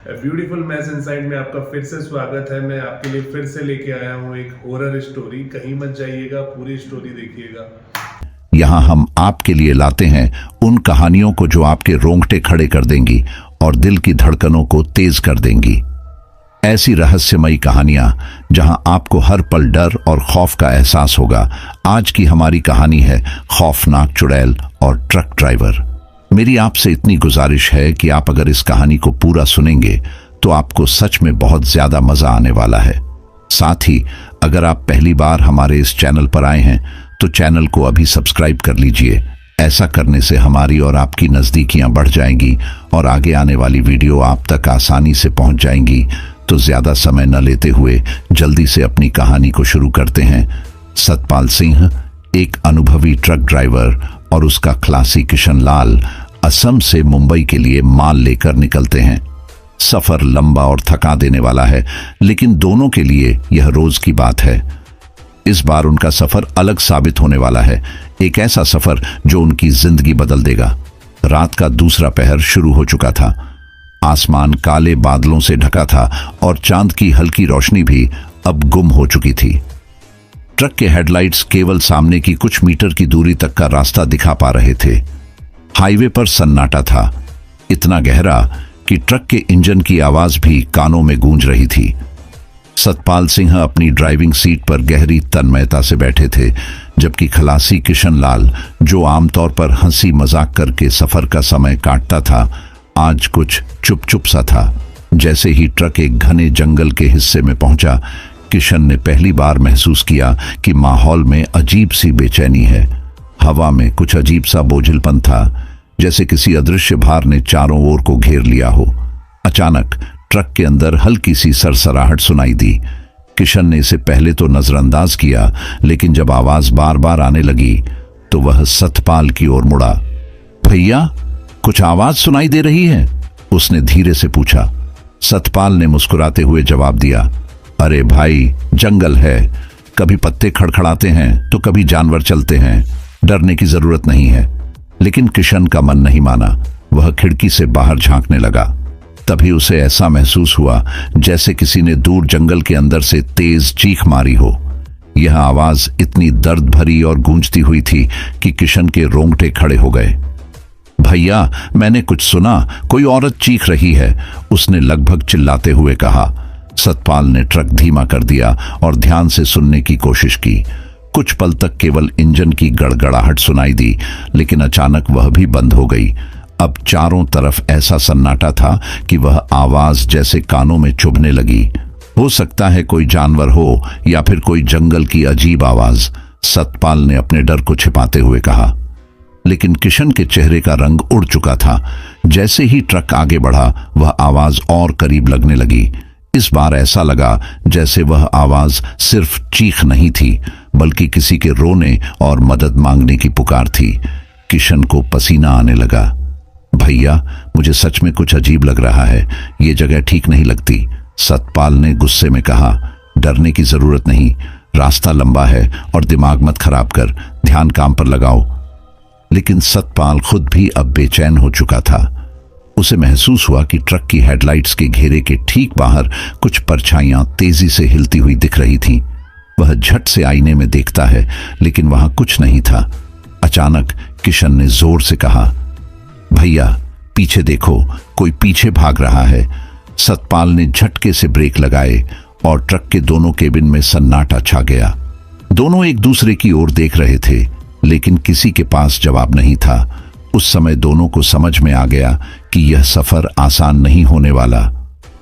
Beautiful mess inside में आपका फिर से स्वागत है। मैं आपके लिए फिर से लेके आया हूँ एक हॉरर स्टोरी। कहीं मत जाइएगा, पूरी स्टोरी देखिएगा। यहाँ हम आपके लिए लाते हैं उन कहानियों को जो आपके रोंगटे खड़े कर देंगी और दिल की धड़कनों को तेज कर देंगी। ऐसी रहस्यमयी कहानियां जहां आपको हर पल डर और खौफ का एहसास होगा। आज की हमारी कहानी है खौफनाक चुड़ैल और ट्रक ड्राइवर। मेरी आपसे इतनी गुजारिश है कि आप अगर इस कहानी को पूरा सुनेंगे तो आपको सच में बहुत ज्यादा मजा आने वाला है। साथ ही अगर आप पहली बार हमारे इस चैनल पर आए हैं तो चैनल को अभी सब्सक्राइब कर लीजिए। ऐसा करने से हमारी और आपकी नजदीकियां बढ़ जाएंगी और आगे आने वाली वीडियो आप तक आसानी से पहुंच जाएंगी। तो ज्यादा समय न लेते हुए जल्दी से अपनी कहानी को शुरू करते हैं। सतपाल सिंह एक अनुभवी ट्रक ड्राइवर और उसका खलासी किशन लाल असम से मुंबई के लिए माल लेकर निकलते हैं। सफर लंबा और थका देने वाला है, लेकिन दोनों के लिए यह रोज की बात है। इस बार उनका सफर अलग साबित होने वाला है, एक ऐसा सफर जो उनकी जिंदगी बदल देगा। रात का दूसरा पहर शुरू हो चुका था। आसमान काले बादलों से ढका था और चांद की हल्की रोशनी भी अब गुम हो चुकी थी। ट्रक के हेडलाइट्स केवल सामने की कुछ मीटर की दूरी तक का रास्ता दिखा पा रहे थे। हाईवे पर सन्नाटा था, इतना गहरा कि ट्रक के इंजन की आवाज भी कानों में गूंज रही थी। सतपाल सिंह अपनी ड्राइविंग सीट पर गहरी तन्मयता से बैठे थे, जबकि खलासी किशन लाल, जो आमतौर पर हंसी मजाक करके सफर का समय काटता था, आज कुछ चुप चुप सा था। जैसे ही ट्रक एक घने जंगल के हिस्से में पहुंचा, किशन ने पहली बार महसूस किया कि माहौल में अजीब सी बेचैनी है। हवा में कुछ अजीब सा बोझिलपन था, जैसे किसी अदृश्य भार ने चारों ओर को घेर लिया हो। अचानक ट्रक के अंदर हल्की सी सरसराहट सुनाई दी। किशन ने इसे पहले तो नजरअंदाज किया, लेकिन जब आवाज बार बार आने लगी तो वह सतपाल की ओर मुड़ा। भैया, कुछ आवाज सुनाई दे रही है? उसने धीरे से पूछा। सतपाल ने मुस्कुराते हुए जवाब दिया, अरे भाई, जंगल है, कभी पत्ते खड़खड़ाते हैं तो कभी जानवर चलते हैं, डरने की जरूरत नहीं है। लेकिन किशन का मन नहीं माना। वह खिड़की से बाहर झांकने लगा। तभी उसे ऐसा महसूस हुआ जैसे किसी ने दूर जंगल के अंदर से तेज चीख मारी हो। यह आवाज इतनी दर्द भरी और गूंजती हुई थी कि किशन के रोंगटे खड़े हो गए। भैया, मैंने कुछ सुना, कोई औरत चीख रही है, उसने लगभग चिल्लाते हुए कहा। सतपाल ने ट्रक धीमा कर दिया और ध्यान से सुनने की कोशिश की। कुछ पल तक केवल इंजन की गड़गड़ाहट सुनाई दी, लेकिन अचानक वह भी बंद हो गई। अब चारों तरफ ऐसा सन्नाटा था कि वह आवाज जैसे कानों में चुभने लगी। हो सकता है कोई जानवर हो या फिर कोई जंगल की अजीब आवाज, सतपाल ने अपने डर को छिपाते हुए कहा। लेकिन किशन के चेहरे का रंग उड़ चुका था। जैसे ही ट्रक आगे बढ़ा, वह आवाज और करीब लगने लगी। इस बार ऐसा लगा जैसे वह आवाज सिर्फ चीख नहीं थी, बल्कि किसी के रोने और मदद मांगने की पुकार थी। किशन को पसीना आने लगा। भैया, मुझे सच में कुछ अजीब लग रहा है, ये जगह ठीक नहीं लगती, सतपाल ने गुस्से में कहा। डरने की जरूरत नहीं, रास्ता लंबा है और दिमाग मत खराब कर, ध्यान काम पर लगाओ। लेकिन सतपाल खुद भी अब बेचैन हो चुका था। उसे महसूस हुआ कि ट्रक की हेडलाइट्स के घेरे के ठीक बाहर कुछ परछाइयां तेजी से हिलती हुई दिख रही थीं। वह झट से आईने में देखता है, लेकिन वहां कुछ नहीं था। अचानक किशन ने जोर से कहा, भैया, पीछे देखो, कोई पीछे भाग रहा है। सतपाल ने झटके से ब्रेक लगाए और ट्रक के दोनों केबिन में सन्नाटा छा गया। दोनों एक दूसरे की ओर देख रहे थे, लेकिन किसी के पास जवाब नहीं था। उस समय दोनों को समझ में आ गया कि यह सफर आसान नहीं होने वाला।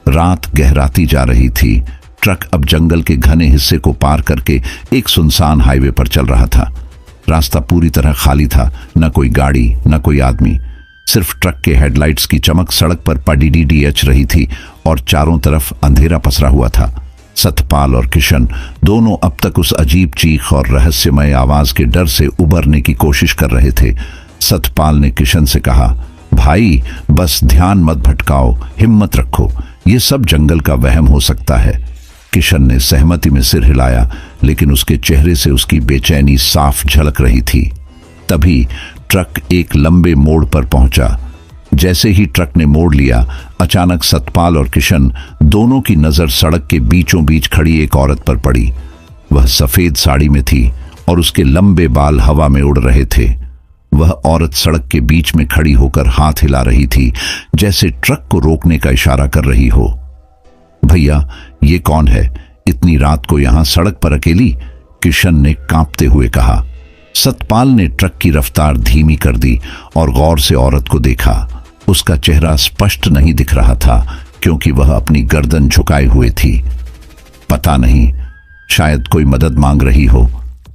रात गहराती जा रही थी। ट्रक अब जंगल के घने हिस्से को पार करके एक सुनसान हाईवे पर चल रहा था। रास्ता पूरी तरह खाली था, न कोई गाड़ी, न कोई आदमी। सिर्फ ट्रक के हेडलाइट्स की चमक सड़क पर पडीडीएच रही थी और चारों तरफ अंधेरा पसरा हुआ था। सतपाल और किशन दोनों अब तक उस अजीब चीख और रहस्यमय आवाज के डर से उबरने की कोशिश कर रहे थे। सतपाल ने किशन से कहा, भाई, बस ध्यान मत भटकाओ, हिम्मत रखो, ये सब जंगल का वहम हो सकता है। किशन ने सहमति में सिर हिलाया, लेकिन उसके चेहरे से उसकी बेचैनी साफ झलक रही थी। तभी ट्रक एक लंबे मोड़ पर पहुंचा। जैसे ही ट्रक ने मोड़ लिया, अचानक सतपाल और किशन दोनों की नजर सड़क के बीचों बीच खड़ी एक औरत पर पड़ी। वह सफेद साड़ी में थी और उसके लंबे बाल हवा में उड़ रहे थे। वह औरत सड़क के बीच में खड़ी होकर हाथ हिला रही थी, जैसे ट्रक को रोकने का इशारा कर रही हो। भैया, ये कौन है? इतनी रात को यहां सड़क पर अकेली? किशन ने कांपते हुए कहा। सतपाल ने ट्रक की रफ्तार धीमी कर दी और गौर से औरत को देखा। उसका चेहरा स्पष्ट नहीं दिख रहा था क्योंकि वह अपनी गर्दन झुकाए हुए थी। पता नहीं, शायद कोई मदद मांग रही हो,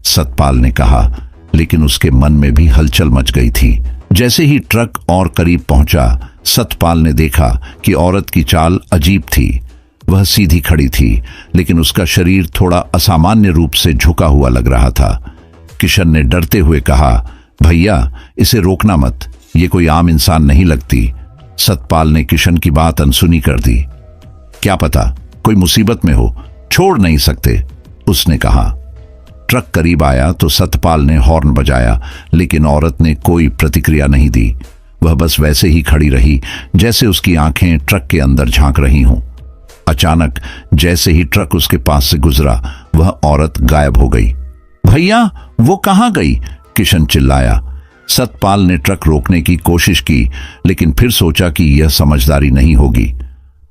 सतपाल ने कहा, लेकिन उसके मन में भी हलचल मच गई थी। जैसे ही ट्रक और करीब पहुंचा, सतपाल ने देखा कि औरत की चाल अजीब थी। वह सीधी खड़ी थी, लेकिन उसका शरीर थोड़ा असामान्य रूप से झुका हुआ लग रहा था। किशन ने डरते हुए कहा, भैया, इसे रोकना मत, ये कोई आम इंसान नहीं लगती। सतपाल ने किशन की बात अनसुनी कर दी। क्या पता कोई मुसीबत में हो, छोड़ नहीं सकते, उसने कहा। ट्रक करीब आया तो सतपाल ने हॉर्न बजाया, लेकिन औरत ने कोई प्रतिक्रिया नहीं दी। वह बस वैसे ही खड़ी रही जैसे उसकी आंखें ट्रक के अंदर झांक रही हों। अचानक जैसे ही ट्रक उसके पास से गुजरा, वह औरत गायब हो गई। भैया, वो कहां गई? किशन चिल्लाया। सतपाल ने ट्रक रोकने की कोशिश की, लेकिन फिर सोचा कि यह समझदारी नहीं होगी।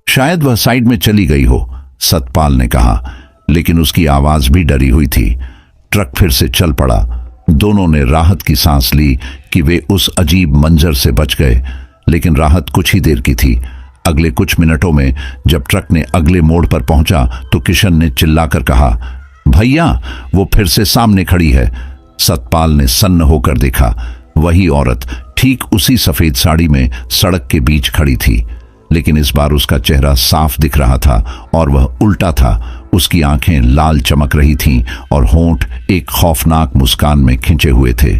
शायद वह साइड में चली गई हो, सतपाल ने कहा, लेकिन उसकी आवाज भी डरी हुई थी। ट्रक फिर से चल पड़ा। दोनों ने राहत की सांस ली कि वे उस अजीब मंजर से बच गए, लेकिन राहत कुछ ही देर की थी। अगले कुछ मिनटों में जब ट्रक ने अगले मोड़ पर पहुंचा तो किशन ने चिल्लाकर कहा, भैया, वो फिर से सामने खड़ी है। सतपाल ने सन्न होकर देखा। वही औरत ठीक उसी सफेद साड़ी में सड़क के बीच खड़ी थी, लेकिन इस बार उसका चेहरा साफ दिख रहा था और वह उल्टा था। उसकी आंखें लाल चमक रही थीं और होंठ एक खौफनाक मुस्कान में खिंचे हुए थे।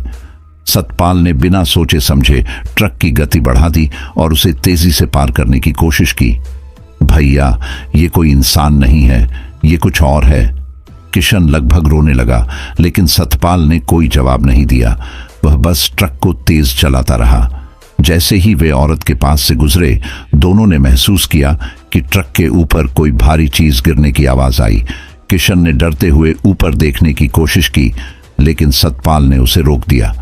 सतपाल ने बिना सोचे समझे ट्रक की गति बढ़ा दी और उसे तेजी से पार करने की कोशिश की। भैया, ये कोई इंसान नहीं है, ये कुछ और है। किशन लगभग रोने लगा, लेकिन सतपाल ने कोई जवाब नहीं दिया। वह बस ट्रक को तेज चलाता रहा। जैसे ही वे औरत के पास से गुजरे, दोनों ने महसूस किया कि ट्रक के ऊपर कोई भारी चीज गिरने की आवाज आई। किशन ने डरते हुए ऊपर देखने की कोशिश की, लेकिन सतपाल ने उसे रोक दिया।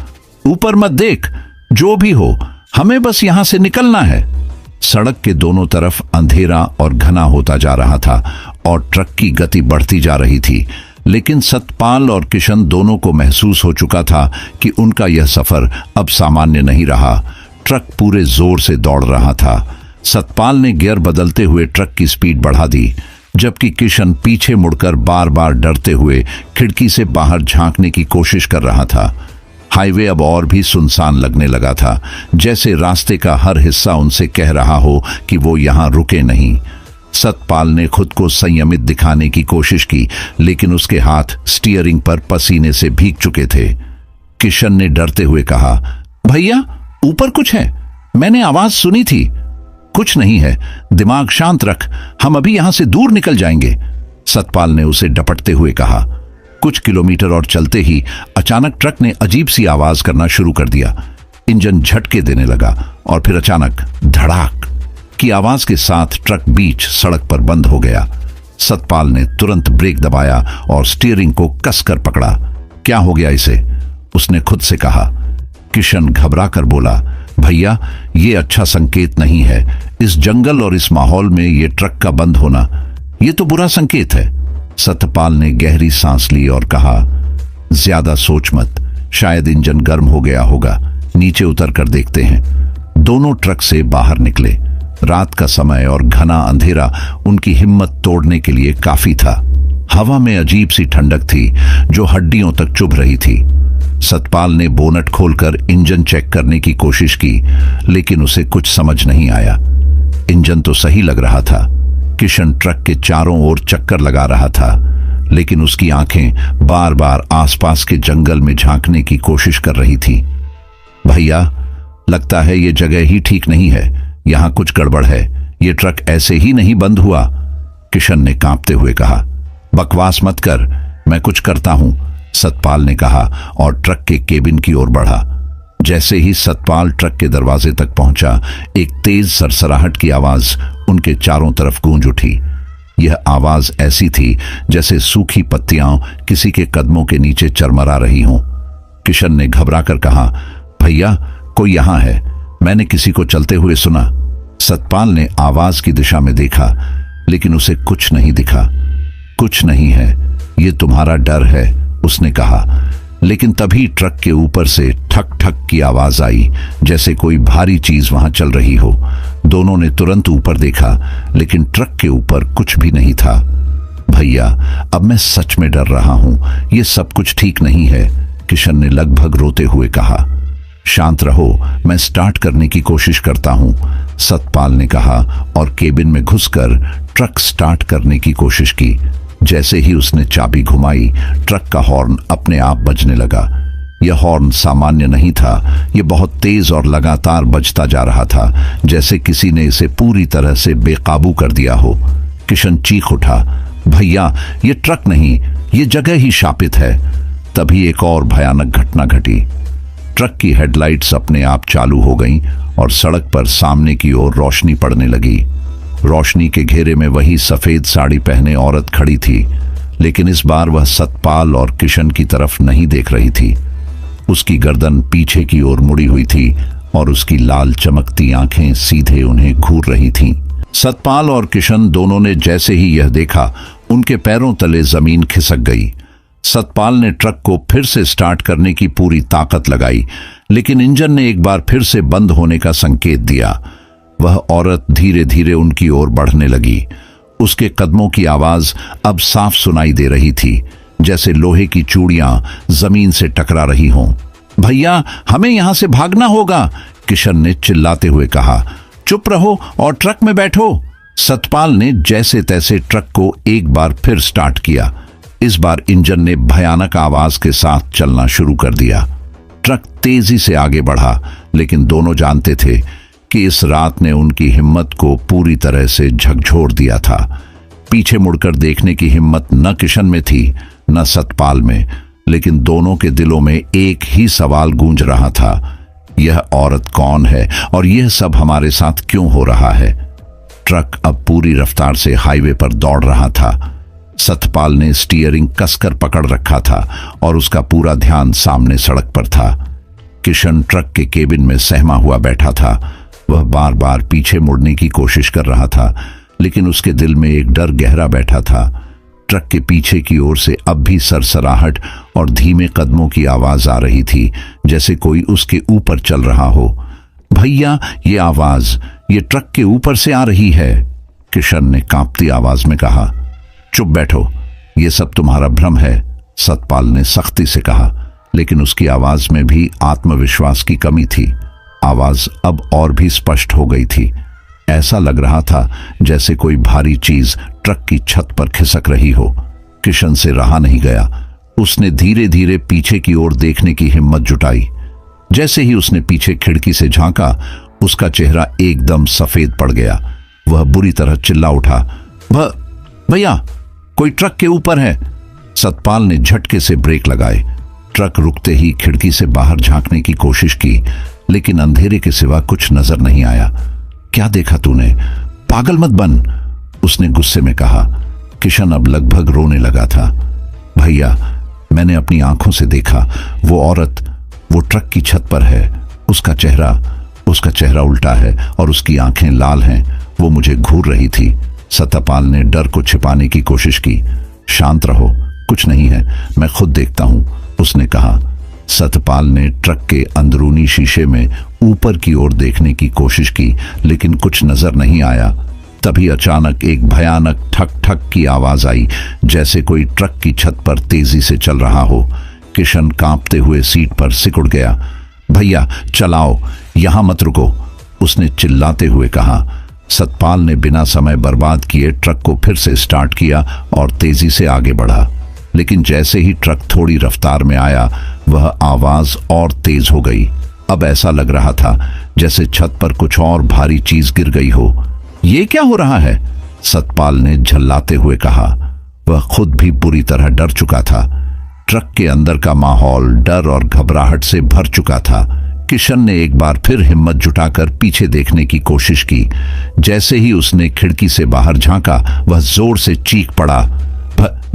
ऊपर मत देख, जो भी हो, हमें बस यहां से निकलना है। सड़क के दोनों तरफ अंधेरा और घना होता जा रहा था और ट्रक की गति बढ़ती जा रही थी, लेकिन सतपाल और किशन दोनों को महसूस हो चुका था कि उनका यह सफर अब सामान्य नहीं रहा। ट्रक पूरे जोर से दौड़ रहा था। सतपाल ने गियर बदलते हुए ट्रक की स्पीड बढ़ा दी, जबकि किशन पीछे मुड़कर बार बार डरते हुए खिड़की से बाहर झांकने की कोशिश कर रहा था। हाईवे अब और भी सुनसान लगने लगा था, जैसे रास्ते का हर हिस्सा उनसे कह रहा हो कि वो यहां रुके नहीं। सतपाल ने खुद को संयमित दिखाने की कोशिश की, लेकिन उसके हाथ स्टीयरिंग पर पसीने से भीग चुके थे। किशन ने डरते हुए कहा, भैया, ऊपर कुछ है, मैंने आवाज सुनी थी। कुछ नहीं है, दिमाग शांत रख, हम अभी यहां से दूर निकल जाएंगे, सतपाल ने उसे डपटते हुए कहा। कुछ किलोमीटर और चलते ही अचानक ट्रक ने अजीब सी आवाज करना शुरू कर दिया। इंजन झटके देने लगा और फिर अचानक धड़ाक की आवाज के साथ ट्रक बीच सड़क पर बंद हो गया। सतपाल ने तुरंत ब्रेक दबाया और स्टीयरिंग को कसकर पकड़ा। क्या हो गया इसे? उसने खुद से कहा। किशन घबरा कर बोला, भैया, ये अच्छा संकेत नहीं है। इस जंगल और इस माहौल में ये ट्रक का बंद होना, ये तो बुरा संकेत है। सतपाल ने गहरी सांस ली और कहा, ज्यादा सोच मत, शायद इंजन गर्म हो गया होगा, नीचे उतर कर देखते हैं। दोनों ट्रक से बाहर निकले। रात का समय और घना अंधेरा उनकी हिम्मत तोड़ने के लिए काफी था। हवा में अजीब सी ठंडक थी जो हड्डियों तक चुभ रही थी। सतपाल ने बोनट खोलकर इंजन चेक करने की कोशिश की, लेकिन उसे कुछ समझ नहीं आया। इंजन तो सही लग रहा था। किशन ट्रक के चारों ओर चक्कर लगा रहा था, लेकिन उसकी आंखें बार बार आसपास के जंगल में झांकने की कोशिश कर रही थी। भैया, लगता है ये जगह ही ठीक नहीं है, यहां कुछ गड़बड़ है, ये ट्रक ऐसे ही नहीं बंद हुआ, किशन ने कांपते हुए कहा। बकवास मत कर, मैं कुछ करता हूं, सतपाल ने कहा और ट्रक के केबिन की ओर बढ़ा। जैसे ही सतपाल ट्रक के दरवाजे तक पहुंचा, एक तेज सरसराहट की आवाज उनके चारों तरफ गूंज उठी। यह आवाज ऐसी थी जैसे सूखी पत्तियां किसी के कदमों के नीचे चरमरा रही हों। किशन ने घबराकर कहा, भैया कोई यहां है, मैंने किसी को चलते हुए सुना। सतपाल ने आवाज की दिशा में देखा, लेकिन उसे कुछ नहीं दिखा। कुछ नहीं है, ये तुम्हारा डर है, उसने कहा। लेकिन तभी ट्रक के ऊपर से ठक ठक की आवाज आई, जैसे कोई भारी चीज वहां चल रही हो। दोनों ने तुरंत ऊपर देखा, लेकिन ट्रक के ऊपर कुछ भी नहीं था। भैया अब मैं सच में डर रहा हूं, ये सब कुछ ठीक नहीं है, किशन ने लगभग रोते हुए कहा। शांत रहो, मैं स्टार्ट करने की कोशिश करता हूं, सतपाल ने कहा और केबिन में घुसकर ट्रक स्टार्ट करने की कोशिश की। जैसे ही उसने चाबी घुमाई, ट्रक का हॉर्न अपने आप बजने लगा। यह हॉर्न सामान्य नहीं था, यह बहुत तेज और लगातार बजता जा रहा था, जैसे किसी ने इसे पूरी तरह से बेकाबू कर दिया हो। किशन चीख उठा, भैया ये ट्रक नहीं, ये जगह ही शापित है। तभी एक और भयानक घटना घटी। ट्रक की हेडलाइट्स अपने आप चालू हो गईं और सड़क पर सामने की ओर रोशनी पड़ने लगी। रोशनी के घेरे में वही सफेद साड़ी पहने औरत खड़ी थी, लेकिन इस बार वह सतपाल और किशन की तरफ नहीं देख रही थी। उसकी गर्दन पीछे की ओर मुड़ी हुई थी और उसकी लाल चमकती आंखें सीधे उन्हें घूर रही थीं। सतपाल और किशन दोनों ने जैसे ही यह देखा, उनके पैरों तले जमीन खिसक गई। सतपाल ने ट्रक को फिर से स्टार्ट करने की पूरी ताकत लगाई, लेकिन इंजन ने एक बार फिर से बंद होने का संकेत दिया। वह औरत धीरे धीरे उनकी ओर बढ़ने लगी। उसके कदमों की आवाज अब साफ सुनाई दे रही थी, जैसे लोहे की चूड़ियां जमीन से टकरा रही हों। भैया हमें यहां से भागना होगा, किशन ने चिल्लाते हुए कहा। चुप रहो और ट्रक में बैठो। सतपाल ने जैसे तैसे ट्रक को एक बार फिर स्टार्ट किया। इस बार इंजन ने भयानक आवाज के साथ चलना शुरू कर दिया। ट्रक तेजी से आगे बढ़ा, लेकिन दोनों जानते थे कि इस रात ने उनकी हिम्मत को पूरी तरह से झकझोर दिया था। पीछे मुड़कर देखने की हिम्मत न किशन में थी न सतपाल में, लेकिन दोनों के दिलों में एक ही सवाल गूंज रहा था, यह औरत कौन है और यह सब हमारे साथ क्यों हो रहा है। ट्रक अब पूरी रफ्तार से हाईवे पर दौड़ रहा था। सतपाल ने स्टीयरिंग कसकर पकड़ रखा था और उसका पूरा ध्यान सामने सड़क पर था। किशन ट्रक के केबिन में सहमा हुआ बैठा था। वह बार बार पीछे मुड़ने की कोशिश कर रहा था, लेकिन उसके दिल में एक डर गहरा बैठा था। ट्रक के पीछे की ओर से अब भी सरसराहट और धीमे कदमों की आवाज आ रही थी, जैसे कोई उसके ऊपर चल रहा हो। भैया ये आवाज ये ट्रक के ऊपर से आ रही है, किशन ने कांपती आवाज में कहा। चुप बैठो, ये सब तुम्हारा भ्रम है, सतपाल ने सख्ती से कहा, लेकिन उसकी आवाज में भी आत्मविश्वास की कमी थी। आवाज अब और भी स्पष्ट हो गई थी। ऐसा लग रहा था जैसे कोई भारी चीज ट्रक की छत पर खिसक रही हो। किशन से रहा नहीं गया। उसने धीरे धीरे पीछे की ओर देखने की हिम्मत जुटाई। जैसे ही उसने पीछे खिड़की से झांका, उसका चेहरा एकदम सफेद पड़ गया। वह बुरी तरह चिल्ला उठा, भैया कोई ट्रक के ऊपर है। सतपाल ने झटके से ब्रेक लगाए। ट्रक रुकते ही खिड़की से बाहर झांकने की कोशिश की, लेकिन अंधेरे के सिवा कुछ नजर नहीं आया। क्या देखा तूने? पागल मत बन, उसने गुस्से में कहा। किशन अब लगभग रोने लगा था। भैया मैंने अपनी आंखों से देखा, वो औरत वो ट्रक की छत पर है। उसका चेहरा उल्टा है और उसकी आंखें लाल हैं। वो मुझे घूर रही थी। सतपाल ने डर को छिपाने की कोशिश की। शांत रहो, कुछ नहीं है, मैं खुद देखता हूं, उसने कहा। सतपाल ने ट्रक के अंदरूनी शीशे में ऊपर की ओर देखने की कोशिश की, लेकिन कुछ नजर नहीं आया। तभी अचानक एक भयानक ठक ठक की आवाज आई, जैसे कोई ट्रक की छत पर तेजी से चल रहा हो। किशन कांपते हुए सीट पर सिकुड़ गया। भैया चलाओ, यहां मत रुको, उसने चिल्लाते हुए कहा। सतपाल ने बिना समय बर्बाद किए ट्रक को फिर से स्टार्ट किया और तेजी से आगे बढ़ा। लेकिन जैसे ही ट्रक थोड़ी रफ्तार में आया, वह आवाज और तेज हो गई। अब ऐसा लग रहा था जैसे छत पर कुछ और भारी चीज गिर गई हो। ये क्या हो रहा है? सतपाल ने झल्लाते हुए कहा। वह खुद भी पूरी तरह डर चुका था। ट्रक के अंदर का माहौल डर और घबराहट से भर चुका था। किशन ने एक बार फिर हिम्मत जुटाकर पीछे देखने की कोशिश की। जैसे ही उसने खिड़की से बाहर झांका, वह जोर से चीख पड़ा,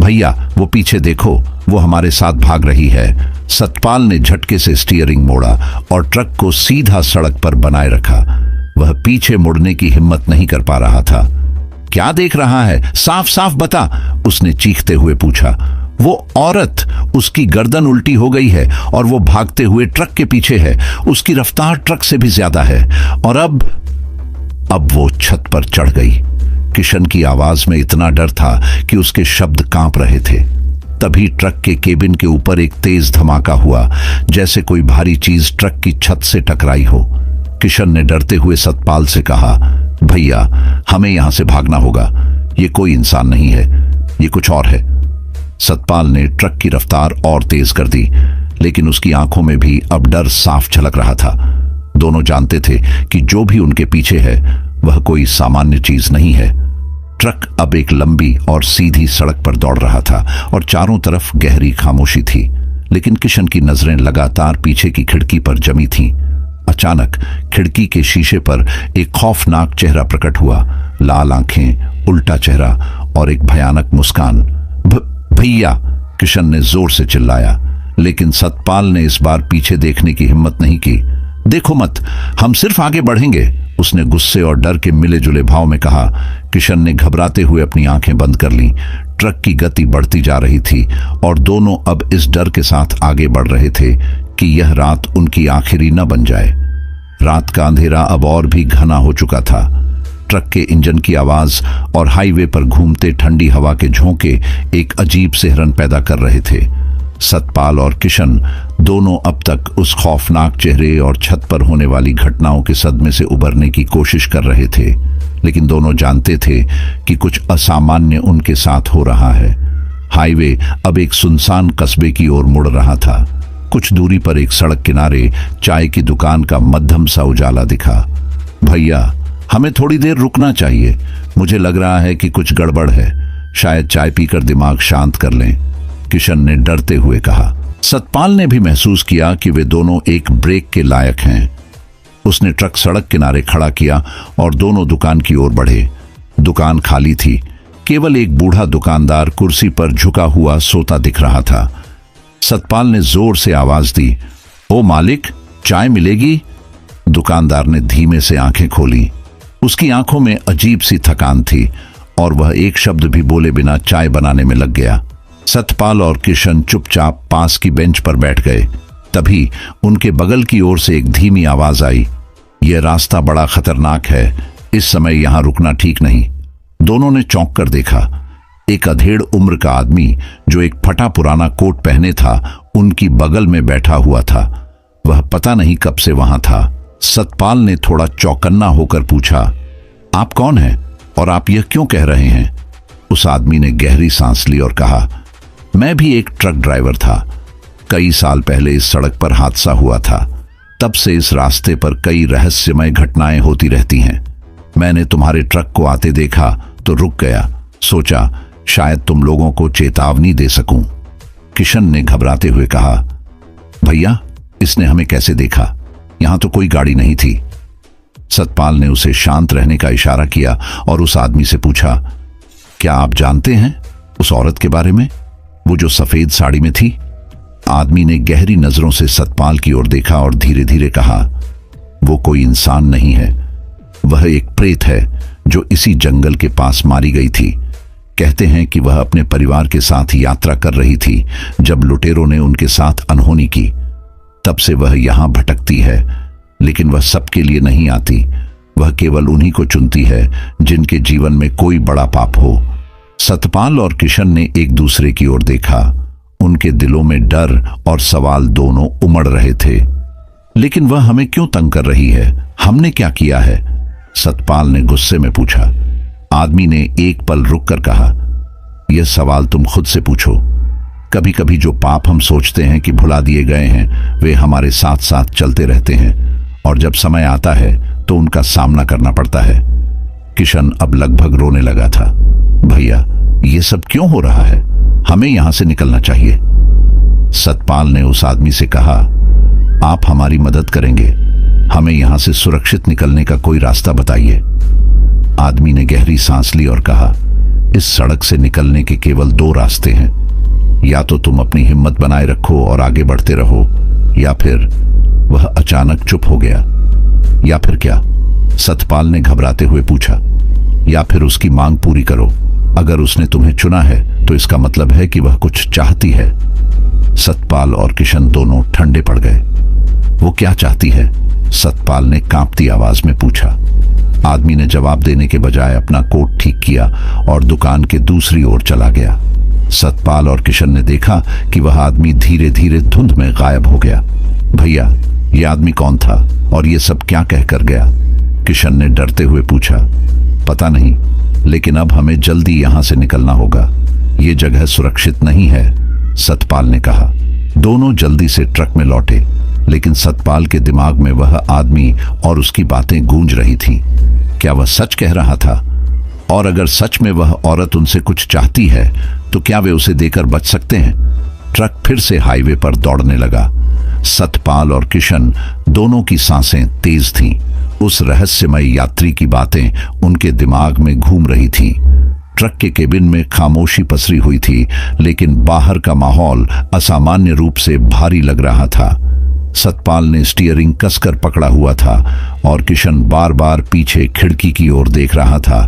भैया वो पीछे देखो, वो हमारे साथ भाग रही है। सतपाल ने झटके से स्टीयरिंग मोड़ा और ट्रक को सीधा सड़क पर बनाए रखा। वह पीछे मुड़ने की हिम्मत नहीं कर पा रहा था। क्या देख रहा है, साफ साफ बता, उसने चीखते हुए पूछा। वो औरत, उसकी गर्दन उल्टी हो गई है और वो भागते हुए ट्रक के पीछे है। उसकी रफ्तार ट्रक से भी ज्यादा है और अब वो छत पर चढ़ गई। किशन की आवाज में इतना डर था कि उसके शब्द कांप रहे थे। तभी ट्रक के केबिन के ऊपर एक तेज धमाका हुआ, जैसे कोई भारी चीज ट्रक की छत से टकराई हो। किशन ने डरते हुए सतपाल से कहा, भैया हमें यहां से भागना होगा, ये कोई इंसान नहीं है, ये कुछ और है। सतपाल ने ट्रक की रफ्तार और तेज कर दी, लेकिन उसकी आंखों में भी अब डर साफ झलक रहा था। दोनों जानते थे कि जो भी उनके पीछे है वह कोई सामान्य चीज नहीं है। ट्रक अब एक लंबी और सीधी सड़क पर दौड़ रहा था और चारों तरफ गहरी खामोशी थी, लेकिन किशन की नजरें लगातार पीछे की खिड़की पर जमी थीं। अचानक खिड़की के शीशे पर एक खौफनाक चेहरा प्रकट हुआ, लाल आंखें, उल्टा चेहरा और एक भयानक मुस्कान। भैया, किशन ने जोर से चिल्लाया, लेकिन सतपाल ने इस बार पीछे देखने की हिम्मत नहीं की। देखो मत, हम सिर्फ आगे बढ़ेंगे, उसने गुस्से और डर के मिले जुले भाव में कहा। किशन ने घबराते हुए अपनी आंखें बंद कर लीं। ट्रक की गति बढ़ती जा रही थी और दोनों अब इस डर के साथ आगे बढ़ रहे थे कि यह रात उनकी आखिरी न बन जाए। रात का अंधेरा अब और भी घना हो चुका था। ट्रक के इंजन की आवाज और हाईवे पर घूमते ठंडी हवा के झोंके एक अजीब सिहरन पैदा कर रहे थे। सतपाल और किशन दोनों अब तक उस खौफनाक चेहरे और छत पर होने वाली घटनाओं के सदमे से उबरने की कोशिश कर रहे थे, लेकिन दोनों जानते थे कि कुछ असामान्य उनके साथ हो रहा है। हाईवे अब एक सुनसान कस्बे की ओर मुड़ रहा था। कुछ दूरी पर एक सड़क किनारे चाय की दुकान का मध्यम सा उजाला दिखा। भैया, हमें थोड़ी देर रुकना चाहिए, मुझे लग रहा है कि कुछ गड़बड़ है, शायद चाय पीकर दिमाग शांत कर लें, किशन ने डरते हुए कहा। सतपाल ने भी महसूस किया कि वे दोनों एक ब्रेक के लायक हैं। उसने ट्रक सड़क किनारे खड़ा किया और दोनों दुकान की ओर बढ़े। दुकान खाली थी, केवल एक बूढ़ा दुकानदार कुर्सी पर झुका हुआ सोता दिख रहा था। सतपाल ने जोर से आवाज दी, ओ मालिक, चाय मिलेगी? दुकानदार ने धीमे से आंखें खोली। उसकी आंखों में अजीब सी थकान थी और वह एक शब्द भी बोले बिना चाय बनाने में लग गया। सतपाल और किशन चुपचाप पास की बेंच पर बैठ गए। तभी उनके बगल की ओर से एक धीमी आवाज आई, यह रास्ता बड़ा खतरनाक है, इस समय यहां रुकना ठीक नहीं। दोनों ने चौंक कर देखा। एक अधेड़ उम्र का आदमी जो एक फटा पुराना कोट पहने था, उनकी बगल में बैठा हुआ था। वह पता नहीं कब से वहां था। सतपाल ने थोड़ा चौकन्ना होकर पूछा, आप कौन हैं और आप यह क्यों कह रहे हैं? उस आदमी ने गहरी सांस ली और कहा, मैं भी एक ट्रक ड्राइवर था। कई साल पहले इस सड़क पर हादसा हुआ था। तब से इस रास्ते पर कई रहस्यमय घटनाएं होती रहती हैं। मैंने तुम्हारे ट्रक को आते देखा तो रुक गया, सोचा शायद तुम लोगों को चेतावनी दे सकूं। किशन ने घबराते हुए कहा, भैया, इसने हमें कैसे देखा? यहां तो कोई गाड़ी नहीं थी। सतपाल ने उसे शांत रहने का इशारा किया और उस आदमी से पूछा, क्या आप जानते हैं उस औरत के बारे में, वो जो सफेद साड़ी में थी? आदमी ने गहरी नजरों से सतपाल की ओर देखा और धीरे धीरे कहा, वो कोई इंसान नहीं है, वह एक प्रेत है जो इसी जंगल के पास मारी गई थी। कहते हैं कि वह अपने परिवार के साथ यात्रा कर रही थी जब लुटेरों ने उनके साथ अनहोनी की। तब से वह यहां भटकती है, लेकिन वह सबके लिए नहीं आती। वह केवल उन्हीं को चुनती है जिनके जीवन में कोई बड़ा पाप हो। सतपाल और किशन ने एक दूसरे की ओर देखा। उनके दिलों में डर और सवाल दोनों उमड़ रहे थे। लेकिन वह हमें क्यों तंग कर रही है? हमने क्या किया है? सतपाल ने गुस्से में पूछा। आदमी ने एक पल रुककर कहा, यह सवाल तुम खुद से पूछो। कभी कभी जो पाप हम सोचते हैं कि भुला दिए गए हैं, वे हमारे साथ साथ चलते रहते हैं और जब समय आता है तो उनका सामना करना पड़ता है। किशन अब लगभग रोने लगा था। भैया, ये सब क्यों हो रहा है? हमें यहां से निकलना चाहिए। सतपाल ने उस आदमी से कहा, आप हमारी मदद करेंगे। हमें यहां से सुरक्षित निकलने का कोई रास्ता बताइए। आदमी ने गहरी सांस ली और कहा, इस सड़क से निकलने के केवल 2 रास्ते हैं। या तो तुम अपनी हिम्मत बनाए रखो और आगे बढ़ते रहो, या फिर। वह अचानक चुप हो गया। या फिर क्या? सतपाल ने घबराते हुए पूछा। या फिर उसकी मांग पूरी करो। अगर उसने तुम्हें चुना है तो इसका मतलब है कि वह कुछ चाहती है। सतपाल और किशन दोनों ठंडे पड़ गए। वो क्या चाहती है? सतपाल ने कांपती आवाज में पूछा। आदमी ने जवाब देने के बजाय अपना कोट ठीक किया और दुकान के दूसरी ओर चला गया। सतपाल और किशन ने देखा कि वह आदमी धीरे धीरे धुंध में गायब हो गया। भैया, यह आदमी कौन था और ये सब क्या कहकर गया? किशन ने डरते हुए पूछा। पता नहीं, लेकिन अब हमें जल्दी यहां से निकलना होगा। ये जगह सुरक्षित नहीं है, सतपाल ने कहा। दोनों जल्दी से ट्रक में लौटे, लेकिन सतपाल के दिमाग में वह आदमी और उसकी बातें गूंज रही थी। क्या वह सच कह रहा था? और अगर सच में वह औरत उनसे कुछ चाहती है तो क्या वे उसे देकर बच सकते हैं? ट्रक फिर से हाईवे पर दौड़ने लगा। सतपाल और किशन दोनों की सांसें तेज थीं। उस रहस्यमय यात्री की बातें उनके दिमाग में घूम रही थीं। ट्रक के केबिन में खामोशी पसरी हुई थी, लेकिन बाहर का माहौल असामान्य रूप से भारी लग रहा था। सतपाल ने स्टीयरिंग कसकर पकड़ा हुआ था और किशन बार बार पीछे खिड़की की ओर देख रहा था।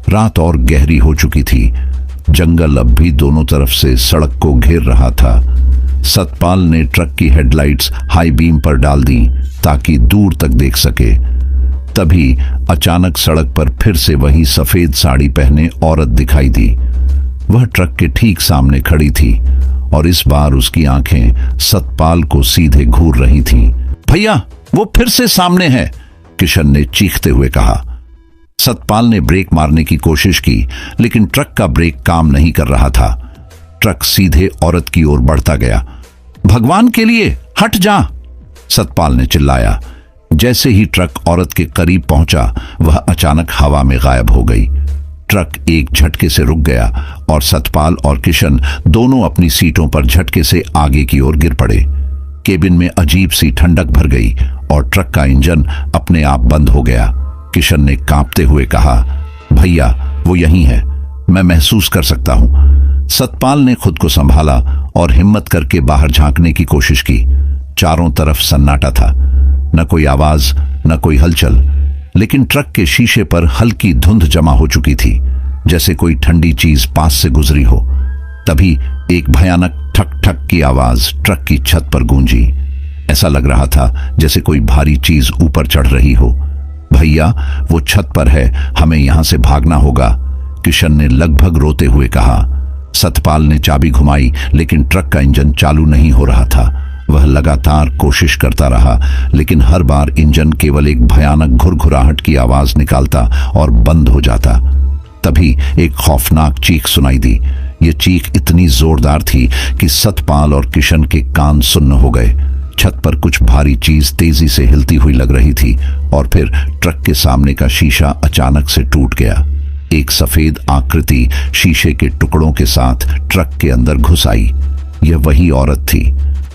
रात और गहरी हो चुकी थी। जंगल अब भी दोनों तरफ से सड़क को घेर रहा था। सतपाल ने ट्रक की हेडलाइट्स हाई बीम पर डाल दी ताकि दूर तक देख सके। तभी अचानक सड़क पर फिर से वही सफेद साड़ी पहने औरत दिखाई दी। वह ट्रक के ठीक सामने खड़ी थी और इस बार उसकी आंखें सतपाल को सीधे घूर रही थीं। भैया, वो फिर से सामने है, किशन ने चीखते हुए कहा। सतपाल ने ब्रेक मारने की कोशिश की, लेकिन ट्रक का ब्रेक काम नहीं कर रहा था। ट्रक सीधे औरत की ओर बढ़ता गया। भगवान के लिए हट जा, सतपाल ने चिल्लाया। जैसे ही ट्रक औरत के करीब पहुंचा, वह अचानक हवा में गायब हो गई। ट्रक एक झटके से रुक गया और सतपाल और किशन दोनों अपनी सीटों पर झटके से आगे की ओर गिर पड़े। केबिन में अजीब सी ठंडक भर गई और ट्रक का इंजन अपने आप बंद हो गया। किशन ने कांपते हुए कहा, भैया, वो यहीं है, मैं महसूस कर सकता हूं। सतपाल ने खुद को संभाला और हिम्मत करके बाहर झांकने की कोशिश की। चारों तरफ सन्नाटा था, न कोई आवाज, न कोई हलचल, लेकिन ट्रक के शीशे पर हल्की धुंध जमा हो चुकी थी, जैसे कोई ठंडी चीज पास से गुजरी हो। तभी एक भयानक ठक ठक की आवाज ट्रक की छत पर गूंजी। ऐसा लग रहा था जैसे कोई भारी चीज ऊपर चढ़ रही हो। भैया, वो छत पर है, हमें यहां से भागना होगा, किशन ने लगभग रोते हुए कहा। सतपाल ने चाबी घुमाई, लेकिन ट्रक का इंजन चालू नहीं हो रहा था। वह लगातार कोशिश करता रहा, लेकिन हर बार इंजन केवल एक भयानक घुरघुराहट की आवाज निकालता और बंद हो जाता। तभी एक खौफनाक चीख सुनाई दी। यह चीख इतनी जोरदार थी कि सतपाल और किशन के कान सुन्न हो गए। छत पर कुछ भारी चीज तेजी से हिलती हुई लग रही थी और फिर ट्रक के सामने का शीशा अचानक से टूट गया। एक सफेद आकृति शीशे के टुकड़ों के साथ ट्रक के अंदर घुस आई। यह वही औरत थी।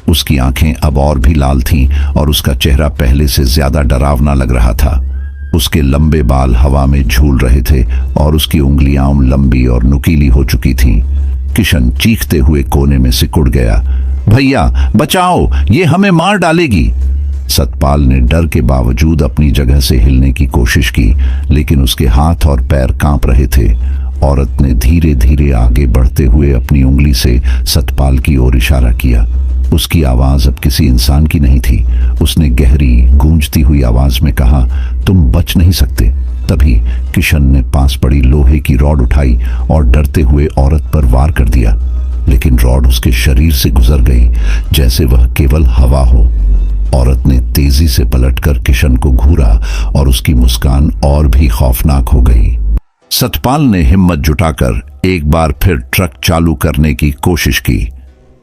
उसकी आंखें अब और भी लाल थीं और उसका चेहरा पहले से ज्यादा डरावना लग रहा था। उसके लंबे बाल हवा में झूल रहे थे और उसकी उंगलियां लंबी और नुकीली हो चुकी थीं। किशन चीखते हुए कोने में सिकुड़ गया। भैया, बचाओ, ये हमें मार डालेगी। सतपाल ने डर के बावजूद अपनी जगह से हिलने की कोशिश की, लेकिन उसके हाथ और पैर कांप रहे थे। औरत ने धीरे धीरे आगे बढ़ते हुए अपनी उंगली से सतपाल की ओर इशारा किया। उसकी आवाज अब किसी इंसान की नहीं थी। उसने गहरी गूंजती हुई आवाज में कहा, तुम बच नहीं सकते। तभी किशन ने पास पड़ी लोहे की रॉड उठाई और डरते हुए औरत पर वार कर दिया, लेकिन रॉड उसके शरीर से गुजर गई जैसे वह केवल हवा हो। औरत ने तेजी से पलटकर किशन को घूरा और उसकी मुस्कान और भी खौफनाक हो गई। सतपाल ने हिम्मत जुटाकर एक बार फिर ट्रक चालू करने की कोशिश की।